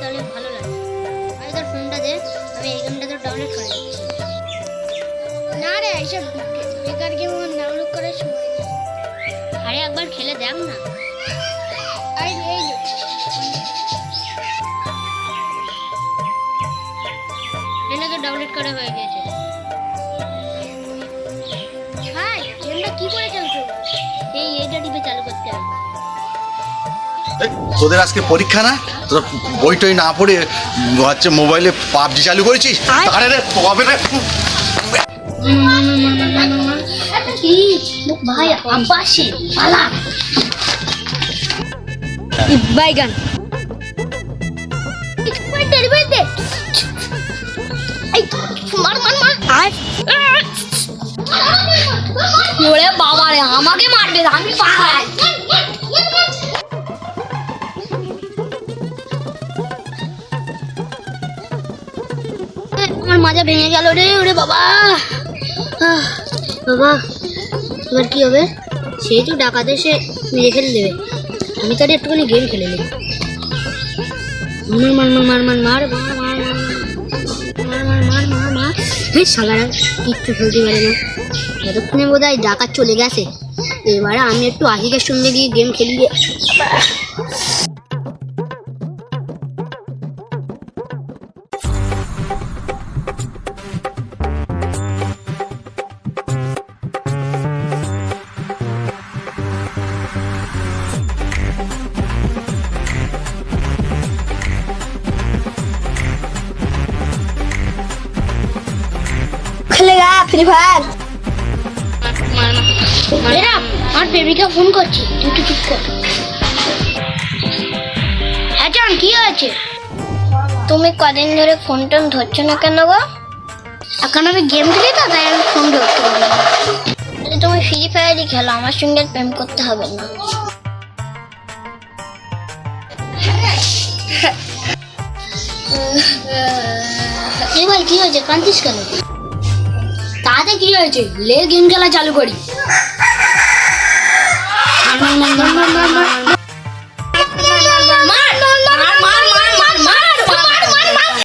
তাহলে ভালো লাগে। আরে তোর ফোনটা দে, আমি এই গেমটা তো ডাউনলোড করে দিচ্ছি। না রে, এইসব বেকার গেম ডাউনলোড করার সময় নেই। আরে একবার খেলে দেখ না। আরে এই যে এটা তো ডাউনলোড করা হয়ে গেছে। ভাই গেমটা কি করে চলছে? এইটা টিপে চালু করতে হবে। তোদের আজকে পরীক্ষা না, তোর বই টই না পড়ে হচ্ছে মোবাইলে পাবজি চালু করেছিস? আরে রে তবে রে কি ভাই আব্বাসি পালা বাইগান মার মার মার আর ওরে বাবা রে, আমাকে মারবে, আমি পালাই। আমার মাজা ভেঙে গেল রে, ওরে বাবা। বাবা এবার কি হবে? সেই তো ডাকাতে সে মেরে ফেলে দেবে, আমি তার একটুখানি গেম খেলে নেব। মার মার মার মার মার মার মার মার মার মার মার মার এই সালারা কিচ্ছু ফেলতে পারে না। এতক্ষণে বোধ হয় ডাকাত চলে গেছে। এবারে আমি একটু আশিকের সঙ্গে গিয়ে গেম খেলি। খেলেগা ফ্রি ফায়ার। আমার প্রেমিকা ফোন করছি, তুই একটু চুপ কর। হ্যাঁ জান, কি হয়েছে? তুমি কদিন ধরে ফোন টোন ধরছো না কেন গো? এখন আমি গেম খেলি তো, তাই আমি ফোন ধরতে পারি না। তুমি ফ্রি ফায়ারই খেলো, আমার সঙ্গে প্রেম করতে হবে না। এ ভাই কি হয়েছে, কাঁদছিস কেন? তাতে কি হয়েছে, লে গেম খেলা চালু করি। মার মার মার মার মার মার মার।